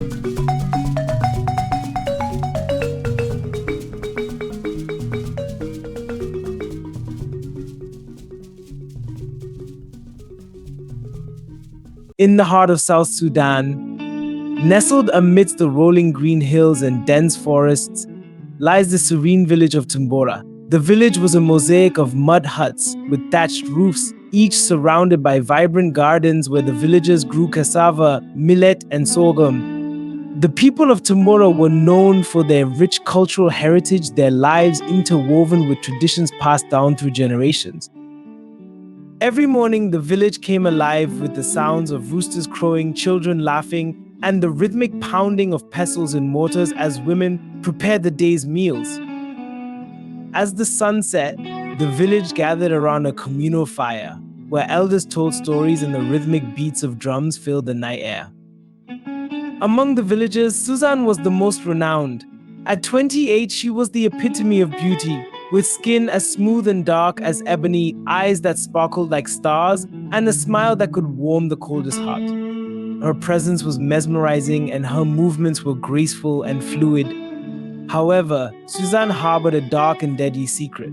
In the heart of South Sudan, nestled amidst the rolling green hills and dense forests, lies the serene village of Tumbura. The village was a mosaic of mud huts with thatched roofs, each surrounded by vibrant gardens where the villagers grew cassava, millet, and sorghum. The people of Tumbura were known for their rich cultural heritage, their lives interwoven with traditions passed down through generations. Every morning, the village came alive with the sounds of roosters crowing, children laughing, and the rhythmic pounding of pestles and mortars as women prepared the day's meals. As the sun set, the village gathered around a communal fire, where elders told stories and the rhythmic beats of drums filled the night air. Among the villagers, Suzan was the most renowned. At 28, she was the epitome of beauty, with skin as smooth and dark as ebony, eyes that sparkled like stars, and a smile that could warm the coldest heart. Her presence was mesmerizing and her movements were graceful and fluid. However, Suzan harbored a dark and deadly secret.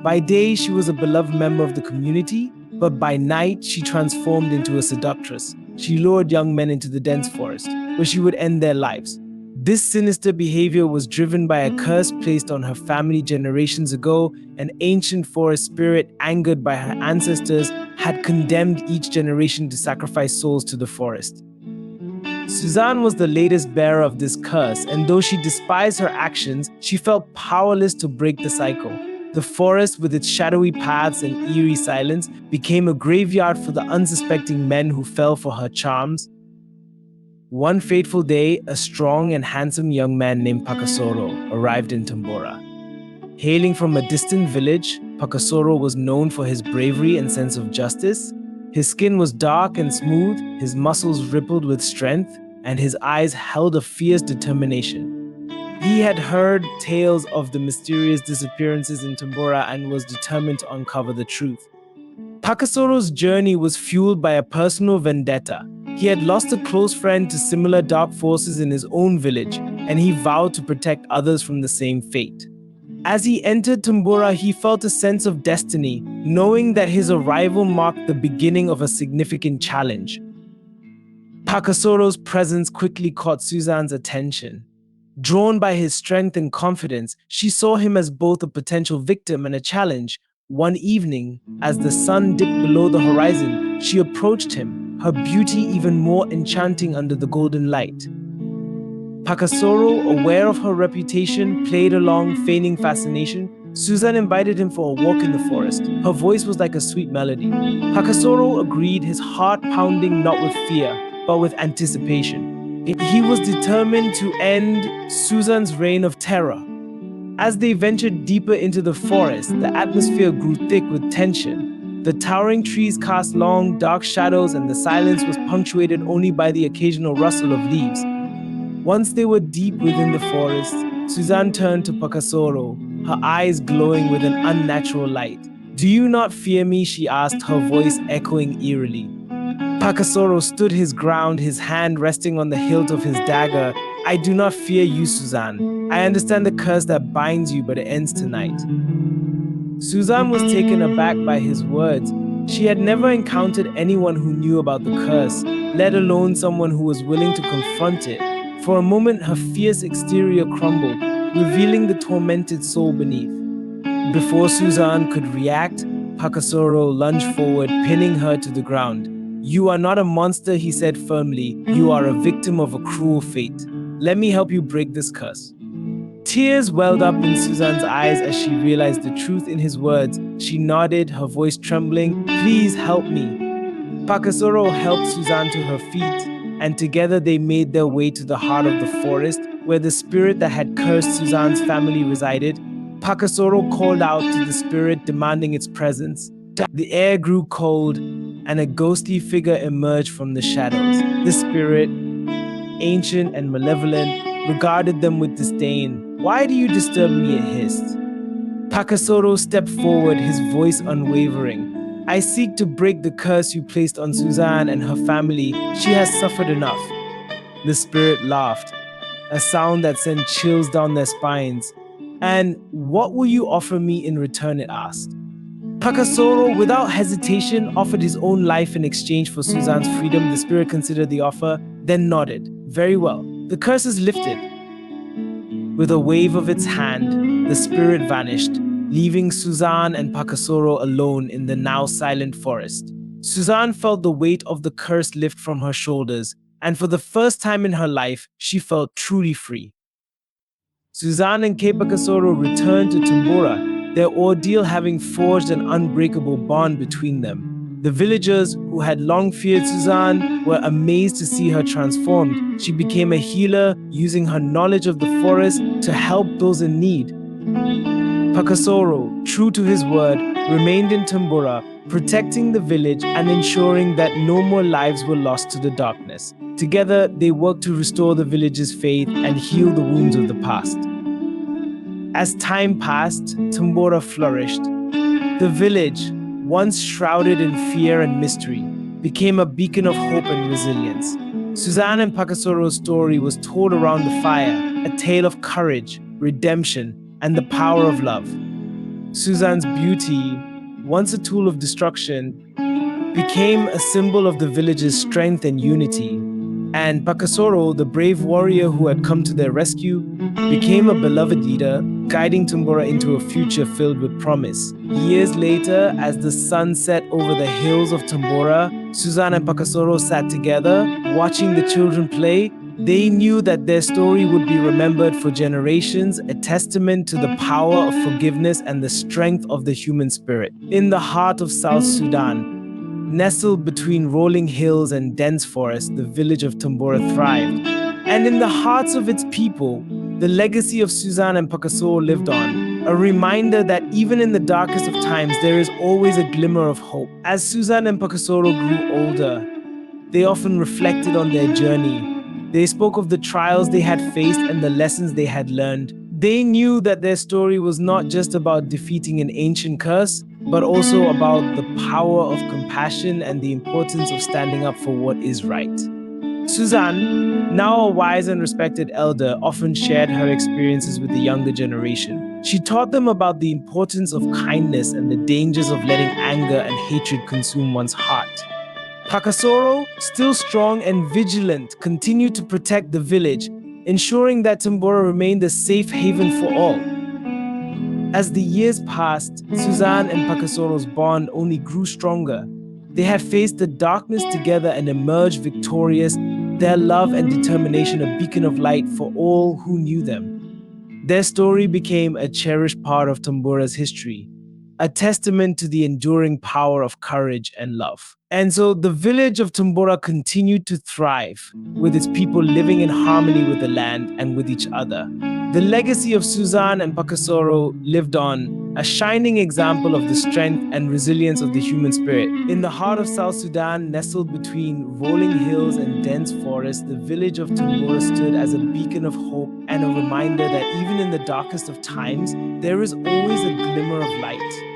By day, she was a beloved member of the community, but by night, she transformed into a seductress. She lured young men into the dense forest, where she would end their lives. This sinister behavior was driven by a curse placed on her family generations ago. An ancient forest spirit, angered by her ancestors, had condemned each generation to sacrifice souls to the forest. Suzan was the latest bearer of this curse, and though she despised her actions, she felt powerless to break the cycle. The forest, with its shadowy paths and eerie silence, became a graveyard for the unsuspecting men who fell for her charms. One fateful day, a strong and handsome young man named Pakasoro arrived in Tumbura. Hailing from a distant village, Pakasoro was known for his bravery and sense of justice. His skin was dark and smooth, his muscles rippled with strength, and his eyes held a fierce determination. He had heard tales of the mysterious disappearances in Tumbura and was determined to uncover the truth. Pakasoro's journey was fueled by a personal vendetta. He had lost a close friend to similar dark forces in his own village, and he vowed to protect others from the same fate. As he entered Tumbura, he felt a sense of destiny, knowing that his arrival marked the beginning of a significant challenge. Pakasoro's presence quickly caught Suzan's attention. Drawn by his strength and confidence, she saw him as both a potential victim and a challenge. One evening, as the sun dipped below the horizon, she approached him, her beauty even more enchanting under the golden light. Pakasoro, aware of her reputation, played along, feigning fascination. Suzan invited him for a walk in the forest. Her voice was like a sweet melody. Pakasoro agreed, his heart pounding not with fear, but with anticipation. He was determined to end Suzan's reign of terror. As they ventured deeper into the forest, the atmosphere grew thick with tension. The towering trees cast long, dark shadows, and the silence was punctuated only by the occasional rustle of leaves. Once they were deep within the forest, Suzan turned to Pakasoro, her eyes glowing with an unnatural light. "Do you not fear me?" she asked, her voice echoing eerily. Pakasoro stood his ground, his hand resting on the hilt of his dagger. "I do not fear you, Suzan. I understand the curse that binds you, but it ends tonight." Suzan was taken aback by his words. She had never encountered anyone who knew about the curse, let alone someone who was willing to confront it. For a moment, her fierce exterior crumbled, revealing the tormented soul beneath. Before Suzan could react, Pakasoro lunged forward, pinning her to the ground. "You are not a monster," he said firmly. "You are a victim of a cruel fate. Let me help you break this curse." Tears welled up in Suzan's eyes as she realized the truth in his words. She nodded, her voice trembling. "Please help me." Pakasoro helped Suzan to her feet, and together they made their way to the heart of the forest, where the spirit that had cursed Suzan's family resided. Pakasoro called out to the spirit, demanding its presence. The air grew cold, and a ghostly figure emerged from the shadows. The spirit, ancient and malevolent, regarded them with disdain. "Why do you disturb me?" it hissed. Pakasoro stepped forward, his voice unwavering. "I seek to break the curse you placed on Suzan and her family. She has suffered enough." The spirit laughed, a sound that sent chills down their spines. And what will you offer me in return? It asked. Pakasoro, without hesitation, offered his own life in exchange for Suzan's freedom. The spirit considered the offer, then nodded. Very well. The curses lifted. With a wave of its hand, the spirit vanished, leaving Suzan and Pakasoro alone in the now silent forest. Suzan felt the weight of the curse lift from her shoulders, and for the first time in her life, she felt truly free. Suzan and Pakasoro returned to Tumbura, their ordeal having forged an unbreakable bond between them. The villagers, who had long feared Suzan, were amazed to see her transformed. She became a healer, using her knowledge of the forest to help those in need. Pakasoro, true to his word, remained in Tumbura, protecting the village and ensuring that no more lives were lost to the darkness. Together, they worked to restore the village's faith and heal the wounds of the past. As time passed, Tumbura flourished. The village, once shrouded in fear and mystery, became a beacon of hope and resilience. Suzan and Pakasoro's story was told around the fire, a tale of courage, redemption, and the power of love. Suzan's beauty, once a tool of destruction, became a symbol of the village's strength and unity. And Pakasoro, the brave warrior who had come to their rescue, became a beloved leader, guiding Tumbura into a future filled with promise. Years later, as the sun set over the hills of Tumbura, Suzan and Pakasoro sat together, watching the children play. They knew that their story would be remembered for generations, a testament to the power of forgiveness and the strength of the human spirit. In the heart of South Sudan, nestled between rolling hills and dense forests, the village of Tumbura thrived. And in the hearts of its people, the legacy of Suzan and Pakasoro lived on, a reminder that even in the darkest of times, there is always a glimmer of hope. As Suzan and Pakasoro grew older, they often reflected on their journey. They spoke of the trials they had faced and the lessons they had learned. They knew that their story was not just about defeating an ancient curse, but also about the power of compassion and the importance of standing up for what is right. Suzan, now a wise and respected elder, often shared her experiences with the younger generation. She taught them about the importance of kindness and the dangers of letting anger and hatred consume one's heart. Pakasoro, still strong and vigilant, continued to protect the village, ensuring that Tumbura remained a safe haven for all. As the years passed, Suzan and Pakasoro's bond only grew stronger. They had faced the darkness together and emerged victorious, their love and determination a beacon of light for all who knew them. Their story became a cherished part of Tumbura's history, a testament to the enduring power of courage and love. And so the village of Tumbura continued to thrive, with its people living in harmony with the land and with each other. The legacy of Suzan and Pakasoro lived on, a shining example of the strength and resilience of the human spirit. In the heart of South Sudan, nestled between rolling hills and dense forests, the village of Tumbura stood as a beacon of hope and a reminder that even in the darkest of times, there is always a glimmer of light.